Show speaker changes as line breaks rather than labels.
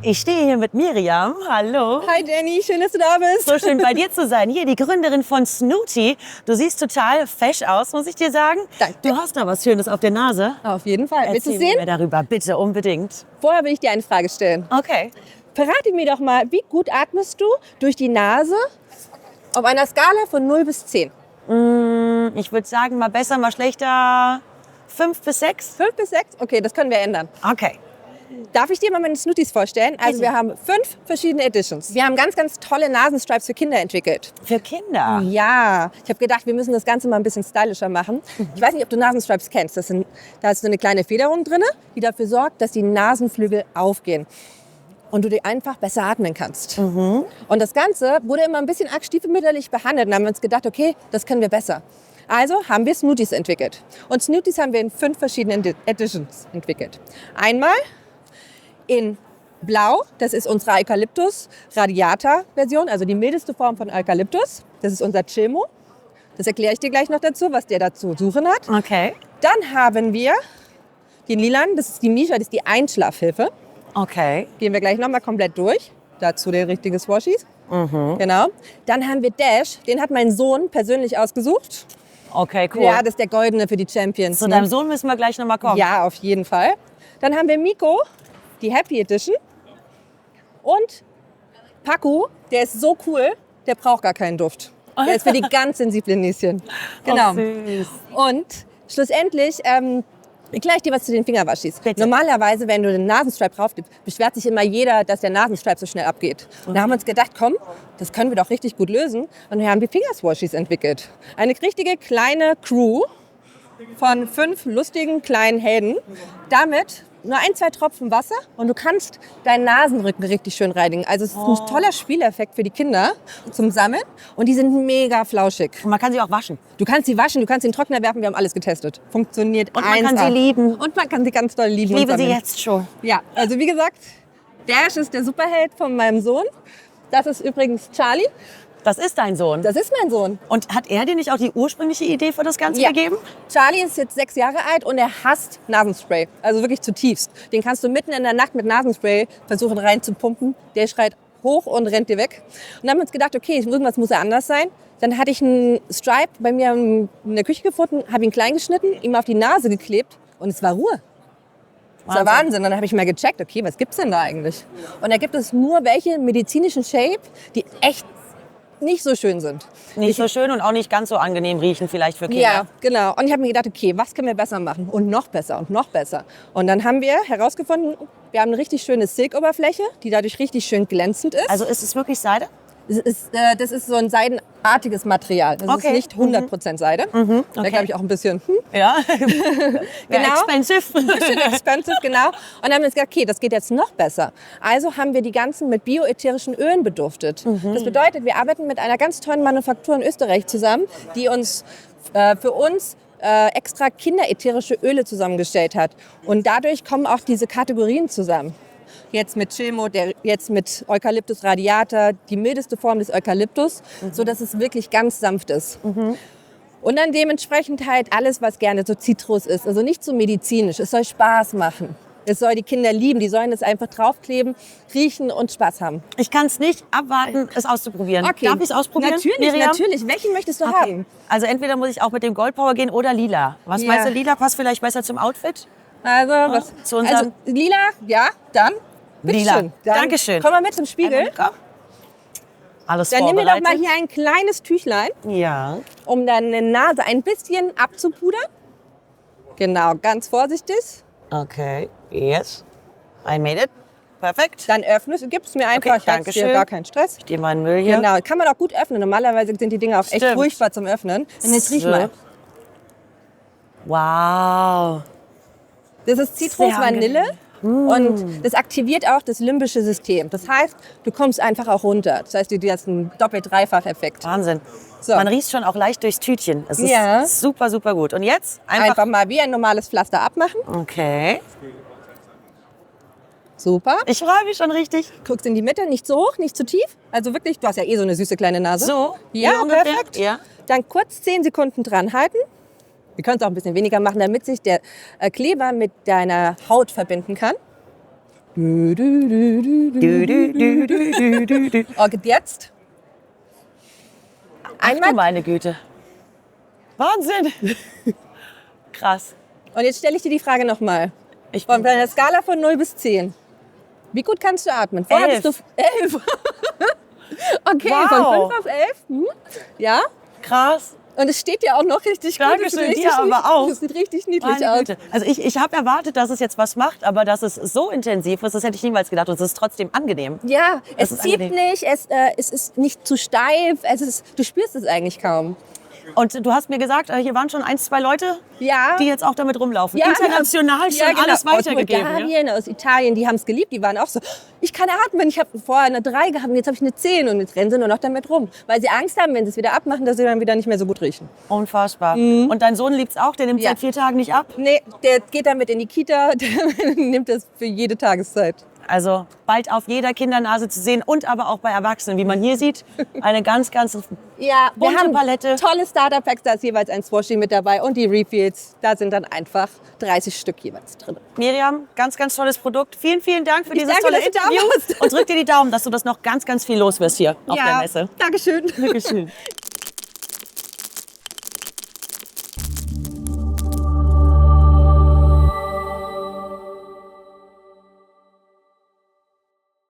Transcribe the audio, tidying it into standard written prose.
Ich stehe hier mit Miriam. Hallo.
Hi Jenny, schön, dass du da bist.
So schön bei dir zu sein. Hier die Gründerin von Snooty. Du siehst total fesch aus, muss ich dir sagen.
Danke.
Du hast da was Schönes auf der Nase.
Auf jeden Fall. Willst du
Erzähl
es
mir
sehen?
darüber, bitte, unbedingt.
Vorher will ich dir eine Frage stellen.
Okay.
Verrate mir doch mal, wie gut atmest du durch die Nase auf einer Skala von 0 bis 10?
Ich würde sagen, mal besser, mal schlechter. 5 bis 6?
5 bis 6? Okay, das können wir ändern.
Okay.
Darf ich dir mal meine Snooties vorstellen? Also wir haben 5 verschiedene Editions. Wir haben ganz, ganz tolle Nasenstripes für Kinder entwickelt.
Für Kinder?
Ja, ich habe gedacht, wir müssen das Ganze mal ein bisschen stylischer machen. Ich weiß nicht, ob du Nasenstripes kennst. Da ist so eine kleine Federung drin, die dafür sorgt, dass die Nasenflügel aufgehen. Und du dir einfach besser atmen kannst. Und das Ganze wurde immer ein bisschen arg stiefmütterlich behandelt. Und haben wir uns gedacht, okay, das können wir besser. Also haben wir Snooties entwickelt. Und Snooties haben wir in 5 verschiedenen Editions entwickelt. Einmal in Blau, das ist unsere Eucalyptus radiata Version, also die mildeste Form von Eucalyptus. Das ist unser Chilmo. Das erkläre ich dir gleich noch dazu, was der da zu suchen hat.
Okay.
Dann haben wir den Lilan, das ist die Misha, das ist die Einschlafhilfe.
Okay.
Gehen wir gleich nochmal komplett durch. Dazu der richtige Swashies. Genau. Dann haben wir Dash, den hat mein Sohn persönlich ausgesucht.
Okay, cool.
Ja, das ist der Goldene für die Champions.
Zu deinem Sohn müssen wir gleich nochmal kommen.
Ja, auf jeden Fall. Dann haben wir Miko, die Happy Edition. Und Paku, der ist so cool, der braucht gar keinen Duft. Der ist für die ganz sensiblen Näschen. Genau.
Oh, süß.
Und schlussendlich erkläre ich dir was zu den Fingerwaschis.
Bitte.
Normalerweise, wenn du den Nasenstripe drauf gibst, beschwert sich immer jeder, dass der Nasenstripe so schnell abgeht. Und da haben wir uns gedacht, komm, das können wir doch richtig gut lösen. Und wir haben die Fingerswashis entwickelt. Eine richtige kleine Crew von 5 lustigen kleinen Helden. Damit nur 1, 2 Tropfen Wasser und du kannst deinen Nasenrücken richtig schön reinigen. Also es ist ein toller Spieleffekt für die Kinder zum Sammeln und die sind mega flauschig.
Und man kann sie auch waschen.
Du kannst sie waschen, du kannst sie in den Trockner werfen, wir haben alles getestet. Funktioniert
Und man kann
1A.
sie lieben.
Und man kann sie ganz doll lieben.
Ich liebe
und
sie
sammeln.
jetzt schon.
Ja, also wie gesagt, Dash ist der Superheld von meinem Sohn. Das ist übrigens Charlie.
Das ist dein Sohn.
Das ist mein Sohn.
Und hat er dir nicht auch die ursprüngliche Idee für das Ganze
Ja.
gegeben?
Charlie ist jetzt 6 Jahre alt und er hasst Nasenspray. Also wirklich zutiefst. Den kannst du mitten in der Nacht mit Nasenspray versuchen reinzupumpen. Der schreit hoch und rennt dir weg. Und dann haben wir uns gedacht, okay, irgendwas muss ja anders sein. Dann hatte ich einen Stripe bei mir in der Küche gefunden, habe ihn klein geschnitten, ihm auf die Nase geklebt und es war Ruhe. Das war Wahnsinn. Dann habe ich mal gecheckt, okay, was gibt's denn da eigentlich? Und da gibt es nur welche medizinischen Shape, die echt nicht so schön sind.
Nicht so schön und auch nicht ganz so angenehm riechen vielleicht für Kinder.
Ja, genau. Und ich habe mir gedacht, okay, was können wir besser machen? Und noch besser und noch besser. Und dann haben wir herausgefunden, wir haben eine richtig schöne Silkoberfläche, die dadurch richtig schön glänzend ist.
Also ist es wirklich Seide?
Das ist so ein seidenartiges Material. Das
Okay.
ist nicht 100% Seide.
Okay.
Da glaube ich auch ein bisschen,
Ja.
Genau.
Expensive.
schön expensive, genau. Und dann haben wir gesagt, okay, das geht jetzt noch besser. Also haben wir die ganzen mit bioätherischen Ölen beduftet. Das bedeutet, wir arbeiten mit einer ganz tollen Manufaktur in Österreich zusammen, die uns für uns extra kinderätherische Öle zusammengestellt hat. Und dadurch kommen auch diese Kategorien zusammen. Jetzt mit Chilmo, jetzt mit Eucalyptus radiata, die mildeste Form des Eukalyptus, so dass es wirklich ganz sanft ist. Und dann dementsprechend halt alles, was gerne so Zitrus ist. Also nicht so medizinisch. Es soll Spaß machen. Es soll die Kinder lieben. Die sollen es einfach draufkleben, riechen und Spaß haben.
Ich kann es nicht abwarten, es auszuprobieren.
Okay.
Darf ich es ausprobieren?
Natürlich,
Miriam?
natürlich. Welchen möchtest du
Okay.
haben?
Also entweder muss ich auch mit dem Goldpower gehen oder lila. Was
Ja.
meinst du, lila passt vielleicht besser zum Outfit?
Also, was?
zu unserem-
Also, lila, ja, dann.
Lila.
Bitteschön. Dann
Dankeschön.
Komm mal mit zum Spiegel.
Komm. Alles
Dann nimm mir doch
vorbereitet.
mal hier ein kleines Tüchlein,
Ja.
um deine Nase ein bisschen abzupudern. Genau, ganz vorsichtig.
Okay. Yes. I made it. Perfekt.
Dann öffnest du, gibst mir einfach,
Okay,
ich halte
Dankeschön.
dir gar keinen Stress.
Ich dir meinen Müll hier.
Genau, kann man auch gut öffnen. Normalerweise sind die Dinge auch echt
Stimmt.
furchtbar zum Öffnen. Und jetzt riech mal.
Wow.
Das ist Zitrus
Sehr
Vanille und das aktiviert auch das limbische System. Das heißt, du kommst einfach auch runter. Das heißt, du hast einen Doppelt-Dreifach-Effekt.
Wahnsinn.
So.
Man riecht schon auch leicht durchs Tütchen. Es ist
Ja.
super, super gut. Und jetzt
Einfach mal wie ein normales Pflaster abmachen.
Okay.
Super.
Ich freue mich schon richtig.
Guckst in die Mitte, nicht zu hoch, nicht zu tief. Also wirklich, du hast ja eh so eine süße kleine Nase.
So?
Ja,
hier ungefähr?
perfekt.
Ja.
Dann kurz 10 Sekunden dran halten. Wir können es auch ein bisschen weniger machen, damit sich der Kleber mit deiner Haut verbinden kann.
Du, du, du, du, du, du.
Und jetzt?
Ach du
Einmal.
meine Güte. Wahnsinn. Krass.
Und jetzt stelle ich dir die Frage nochmal.
Ich
Von
bin
einer Skala von 0 bis 10. Wie gut kannst du atmen? Vorher
11.
hattest du 11. Okay,
Wow.
von 5 auf 11. Hm? Ja.
krass.
Und es steht ja auch noch richtig gut.
Dankeschön,
Das sieht richtig
dir aber
niedlich-
auch.
Das sieht richtig niedlich
Meine
aus.
Güte. Also ich habe erwartet, dass es jetzt was macht, aber dass es so intensiv ist, das hätte ich niemals gedacht. Und es ist trotzdem angenehm.
Ja,
Das
es
ist
zieht
angenehm.
nicht, es ist nicht zu steif, du spürst es eigentlich kaum.
Und du hast mir gesagt, hier waren schon 1, 2 Leute,
Ja.
die jetzt auch damit rumlaufen.
Ja,
International schon
ja, genau.
alles weitergegeben.
Aus
Ja?
Bulgarien, aus Italien, die haben es geliebt. Die waren auch so, ich kann atmen. Ich habe vorher eine 3 gehabt und jetzt habe ich eine 10 und jetzt rennen sie nur noch damit rum. Weil sie Angst haben, wenn sie es wieder abmachen, dass sie dann wieder nicht mehr so gut riechen.
Unfassbar. Und dein Sohn liebt's auch, der nimmt
Mhm. Ja.
seit 4 Tagen nicht ab.
Nee, der geht damit in die Kita, der nimmt das für jede Tageszeit.
Also bald auf jeder Kindernase zu sehen und aber auch bei Erwachsenen, wie man hier sieht. Eine ganz, ganz
Ja, wir
bunte
haben
Palette.
tolle Starter-Packs, da ist jeweils ein Swashi mit dabei und die Refills, da sind dann einfach 30 Stück jeweils drin.
Miriam, ganz, ganz tolles Produkt. Vielen, vielen Dank für dieses
danke,
tolle
dass du da
Interview.
warst.
Und drück dir die Daumen, dass du das noch ganz, ganz viel los wirst hier auf der Messe.
Dankeschön.
Dankeschön.